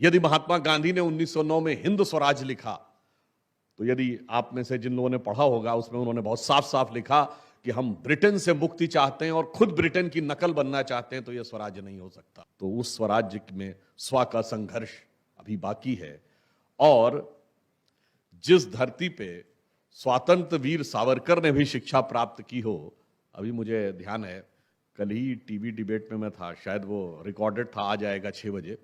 यदि महात्मा गांधी ने 1909 में हिंद स्वराज लिखा, तो यदि आप में से जिन लोगों ने पढ़ा होगा उसमें उन्होंने बहुत साफ साफ लिखा कि हम ब्रिटेन से मुक्ति चाहते हैं और खुद ब्रिटेन की नकल बनना चाहते हैं, तो यह स्वराज नहीं हो सकता। तो उस स्वराज्य में स्व का संघर्ष अभी बाकी है। और जिस धरती पे स्वातंत्र वीर सावरकर ने भी शिक्षा प्राप्त की हो, अभी मुझे ध्यान है कल ही टीवी डिबेट में मैं था, शायद वो रिकॉर्डेड था, आ जाएगा 6 बजे,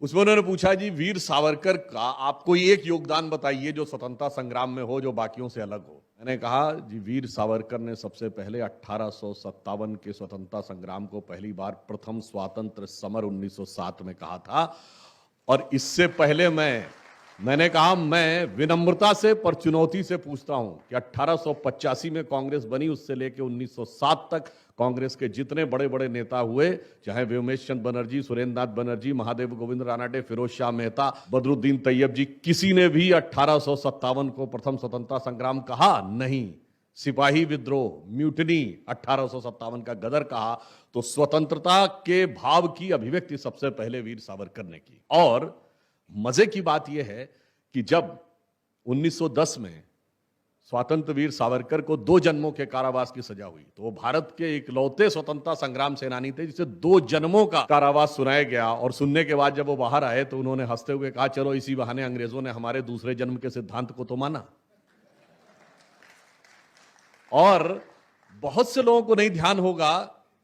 उसमें उन्होंने पूछा जी वीर सावरकर का आप कोई एक योगदान बताइए जो स्वतंत्रता संग्राम में हो, जो बाकियों से अलग हो। मैंने कहा जी वीर सावरकर ने सबसे पहले 1857 के स्वतंत्रता संग्राम को पहली बार प्रथम स्वातंत्र समर 1907 में कहा था। और इससे पहले मैंने कहा मैं विनम्रता से पर चुनौती से पूछता हूं कि 1885 में कांग्रेस बनी, उससे लेकर 1907 तक कांग्रेस के जितने बड़े बड़े नेता हुए, चाहे व्योमेश चंद्र बनर्जी, सुरेंद्र नाथ बनर्जी, महादेव गोविंद रानाडे, फिरोज शाह मेहता, बदरुद्दीन तैयब जी, किसी ने भी 1857 को प्रथम स्वतंत्रता संग्राम कहा नहीं। सिपाही विद्रोह, म्यूटनी 1857 का गदर कहा। तो स्वतंत्रता के भाव की अभिव्यक्ति सबसे पहले वीर सावरकर ने की। और मजे की बात यह है कि जब 1910 में स्वतंत्र वीर सावरकर को 2 जन्मों के कारावास की सजा हुई, तो वो भारत के इकलौते स्वतंत्रता संग्राम सेनानी थे जिसे 2 जन्मों का कारावास सुनाया गया। और सुनने के बाद जब वो बाहर आए तो उन्होंने हंसते हुए कहा, चलो इसी बहाने अंग्रेजों ने हमारे दूसरे जन्म के सिद्धांत को तो माना। और बहुत से लोगों को नहीं ध्यान होगा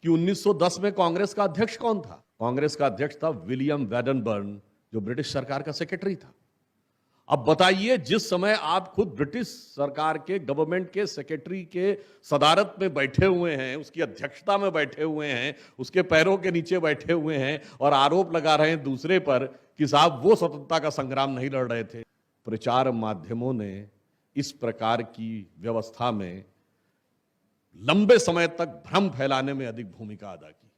कि 1910 में कांग्रेस का अध्यक्ष कौन था। कांग्रेस का अध्यक्ष था विलियम वैडनबर्न, जो ब्रिटिश सरकार का सेक्रेटरी था। अब बताइए, जिस समय आप खुद ब्रिटिश सरकार के गवर्नमेंट के सेक्रेटरी के सदारत में बैठे हुए हैं, उसकी अध्यक्षता में बैठे हुए हैं, उसके पैरों के नीचे बैठे हुए हैं और आरोप लगा रहे हैं दूसरे पर कि साहब वो स्वतंत्रता का संग्राम नहीं लड़ रहे थे। प्रचार माध्यमों ने इस प्रकार की व्यवस्था में लंबे समय तक भ्रम फैलाने में अधिक भूमिका अदा की।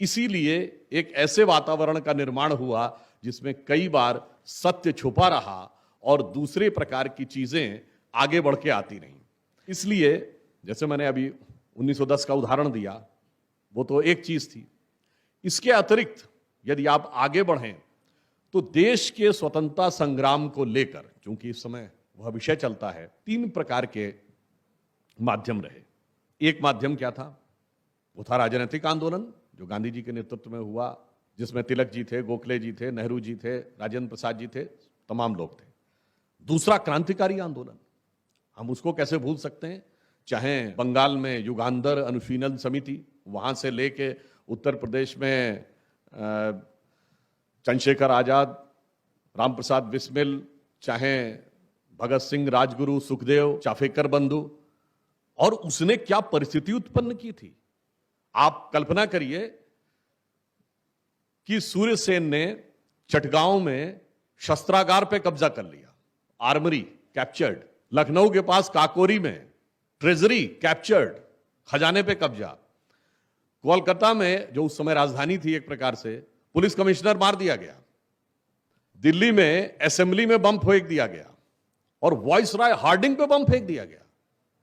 इसीलिए एक ऐसे वातावरण का निर्माण हुआ जिसमें कई बार सत्य छुपा रहा और दूसरे प्रकार की चीजें आगे बढ़ के आती रहीं। इसलिए जैसे मैंने अभी 1910 का उदाहरण दिया, वो तो एक चीज थी। इसके अतिरिक्त यदि आप आगे बढ़ें तो देश के स्वतंत्रता संग्राम को लेकर, चूंकि इस समय वह विषय चलता है, 3 प्रकार के माध्यम रहे। एक माध्यम क्या था? वो था राजनीतिक आंदोलन जो गांधी जी के नेतृत्व में हुआ, जिसमें तिलक जी थे, गोखले जी थे, नेहरू जी थे, राजेंद्र प्रसाद जी थे, तमाम लोग थे। दूसरा क्रांतिकारी आंदोलन, हम उसको कैसे भूल सकते हैं। चाहे बंगाल में युगांधर अनुशीलन समिति, वहां से लेके उत्तर प्रदेश में चंद्रशेखर आजाद, रामप्रसाद बिस्मिल, चाहे भगत सिंह, राजगुरु, सुखदेव, चाफेकर बंधु, और उसने क्या परिस्थिति उत्पन्न की थी। आप कल्पना करिए कि सूर्यसेन ने चटगांव में शस्त्रागार पे कब्जा कर लिया, आर्मरी कैप्चर्ड। लखनऊ के पास काकोरी में ट्रेजरी कैप्चर्ड, खजाने पे कब्जा। कोलकाता में जो उस समय राजधानी थी एक प्रकार से, पुलिस कमिश्नर मार दिया गया। दिल्ली में असेंबली में बम फेंक दिया गया और वाइसराय हार्डिंग पे बम फेंक दिया गया।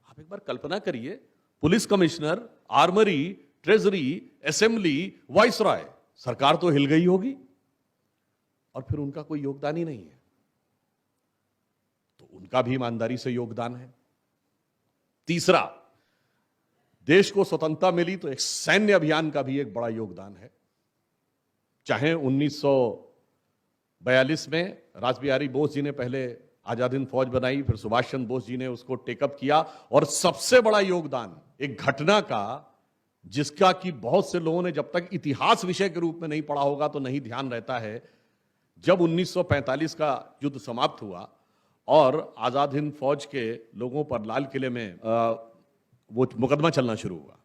आप एक बार कल्पना करिए, police commissioner, armoury, treasury, assembly, viceroy, सरकार तो हिल गई होगी और फिर उनका कोई योगदान ही नहीं है। तो उनका भी ईमानदारी से योगदान है। तीसरा, देश को स्वतंत्रता मिली तो एक सैन्य अभियान का भी एक बड़ा योगदान है। चाहे 1942 में रासबिहारी बोस जी ने पहले आजाद हिंद फौज बनाई, फिर सुभाष चंद्र बोस जी ने उसको टेकअप किया, और सबसे बड़ा योगदान एक घटना का जिसका कि बहुत से लोगों ने जब तक इतिहास विषय के रूप में नहीं पढ़ा होगा तो नहीं ध्यान रहता है। जब 1945 का युद्ध समाप्त हुआ और आजाद हिंद फौज के लोगों पर लाल किले में वो मुकदमा चलना शुरू हुआ,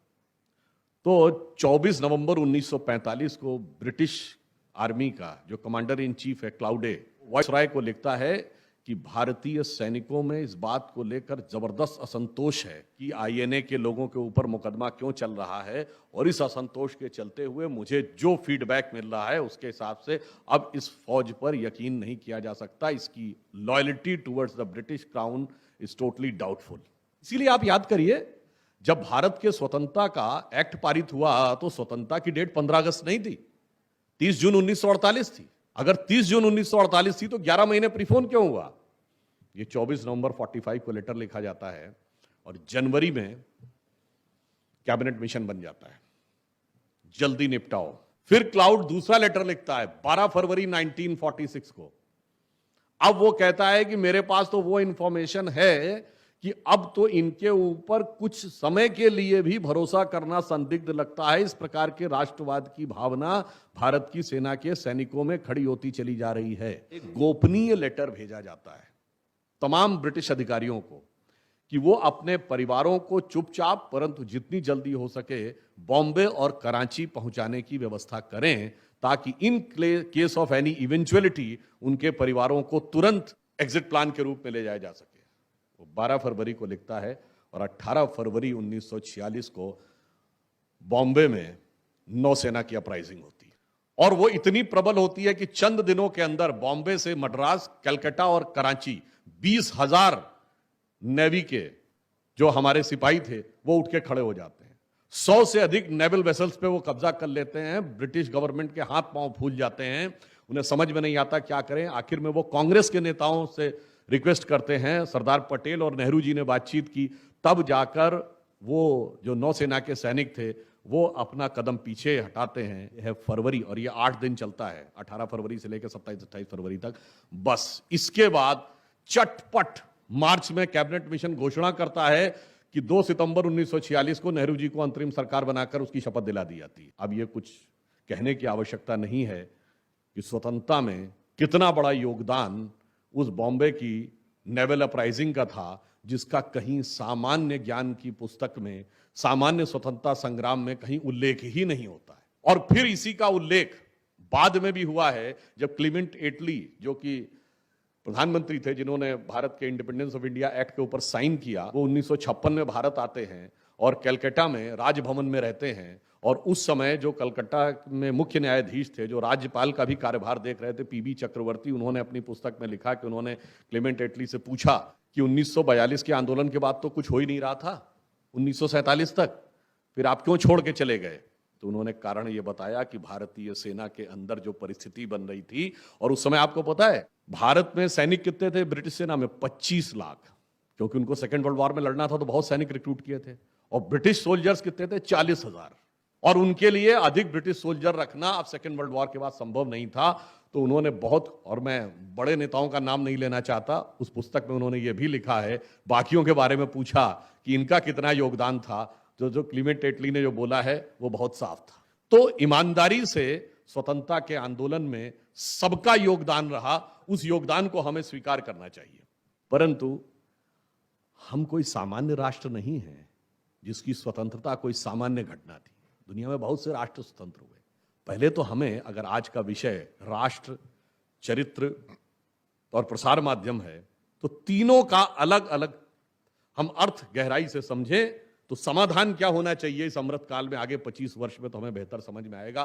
तो 24 नवंबर 1945 को ब्रिटिश आर्मी का जो कमांडर इन चीफ है क्लाउडे, वाइसराय को लिखता है कि भारतीय सैनिकों में इस बात को लेकर जबरदस्त असंतोष है कि आईएनए के लोगों के ऊपर मुकदमा क्यों चल रहा है, और इस असंतोष के चलते हुए मुझे जो फीडबैक मिल रहा है उसके हिसाब से अब इस फौज पर यकीन नहीं किया जा सकता। इसकी loyalty towards the British crown is totally doubtful. इसीलिए आप याद करिए, जब भारत के स्वतंत्रता का एक्ट पारित हुआ तो स्वतंत्रता की डेट 15 अगस्त नहीं थी, 30 जून 1948 थी। अगर 30 जून 1948 थी तो 11 महीने प्रीफोन क्यों हुआ? ये 24 नवंबर 45 को लेटर लिखा जाता है और जनवरी में कैबिनेट मिशन बन जाता है, जल्दी निपटाओ। फिर क्लाउड दूसरा लेटर लिखता है 12 फरवरी 1946 को। अब वो कहता है कि मेरे पास तो वो इंफॉर्मेशन है कि अब तो इनके ऊपर कुछ समय के लिए भी भरोसा करना संदिग्ध लगता है। इस प्रकार के राष्ट्रवाद की भावना भारत की सेना के सैनिकों में खड़ी होती चली जा रही है। एक गोपनीय लेटर भेजा जाता है तमाम ब्रिटिश अधिकारियों को कि वो अपने परिवारों को चुपचाप परंतु जितनी जल्दी हो सके बॉम्बे और कराची पहुंचाने की व्यवस्था करें, ताकि in case of any eventuality उनके परिवारों को तुरंत एग्जिट प्लान के रूप में ले जाया जा सके। वो 12 फरवरी को लिखता है और 18 फरवरी 1946 को बॉम्बे में नौसेना की अपराइजिंग होती है और वो इतनी प्रबल होती है कि चंद दिनों के अंदर बॉम्बे से मद्रास, कलकत्ता और कराची 20,000 नेवी के जो हमारे सिपाही थे वो उठ के खड़े हो जाते हैं। 100 से अधिक नेवल वेसल्स पे वो कब्जा कर लेते हैं। ब्रिटिश गवर्नमेंट के हाथ पांव फूल जाते हैं, उन्हें समझ में नहीं आता क्या करें। आखिर में वो कांग्रेस के नेताओं से रिक्वेस्ट करते हैं, सरदार पटेल और नेहरू जी ने बातचीत की, तब जाकर वो जो नौसेना के सैनिक थे वो अपना कदम पीछे हटाते हैं। यह फरवरी, और ये 8 दिन चलता है, 18 फरवरी से लेकर 27-28 फरवरी तक। बस इसके बाद चटपट मार्च में कैबिनेट मिशन घोषणा करता है कि 2 सितंबर 1946 को नेहरू जी को अंतरिम सरकार बनाकर उसकी शपथ दिला दी जाती है। अब ये कुछ कहने की आवश्यकता नहीं है कि स्वतंत्रता में कितना बड़ा योगदान उस बॉम्बे की नेवल अपराइजिंग का था, जिसका कहीं सामान्य ज्ञान की पुस्तक में, सामान्य स्वतंत्रता संग्राम में कहीं उल्लेख ही नहीं होता है। और फिर इसी का उल्लेख बाद में भी हुआ है जब क्लीमेंट एटली, जो कि प्रधानमंत्री थे जिन्होंने भारत के इंडिपेंडेंस ऑफ इंडिया एक्ट के ऊपर साइन किया, वो 1956 में भारत आते हैं और कलकत्ता में राजभवन में रहते हैं। और उस समय जो कलकत्ता में मुख्य न्यायाधीश थे, जो राज्यपाल का भी कार्यभार देख रहे थे, पीबी चक्रवर्ती, उन्होंने अपनी पुस्तक में लिखा कि उन्होंने क्लेमेंट एटली से पूछा कि 1942 के आंदोलन के बाद तो कुछ हो ही नहीं रहा था 1947 तक, फिर आप क्यों छोड़ के चले गए? तो उन्होंने कारण ये बताया कि भारतीय सेना के अंदर जो परिस्थिति बन रही थी, और उस समय आपको पता है भारत में सैनिक कितने थे ब्रिटिश सेना में? 25 लाख, क्योंकि उनको सेकेंड वर्ल्ड वॉर में लड़ना था तो बहुत सैनिक रिक्रूट किए थे। और ब्रिटिश सोल्जर्स कितने थे? 40,000। और उनके लिए अधिक ब्रिटिश सोल्जर रखना अब सेकेंड वर्ल्ड वॉर के बाद संभव नहीं था। तो उन्होंने बहुत, और मैं बड़े नेताओं का नाम नहीं लेना चाहता, उस पुस्तक में उन्होंने ये भी लिखा है, बाकियों के बारे में पूछा कि इनका कितना योगदान था, जो क्लीमेंट एटली ने जो बोला है वो बहुत साफ था। तो ईमानदारी से स्वतंत्रता के आंदोलन में सबका योगदान रहा, उस योगदान को हमें स्वीकार करना चाहिए। परंतु हम कोई सामान्य राष्ट्र नहीं है जिसकी स्वतंत्रता कोई सामान्य घटना थी। दुनिया में बहुत से राष्ट्र स्वतंत्र हुए। पहले तो हमें, अगर आज का विषय राष्ट्र, चरित्र और प्रसार माध्यम है, तो तीनों का अलग अलग हम अर्थ गहराई से समझें, तो समाधान क्या होना चाहिए इस अमृत काल में, आगे 25 वर्ष में तो हमें बेहतर समझ में आएगा।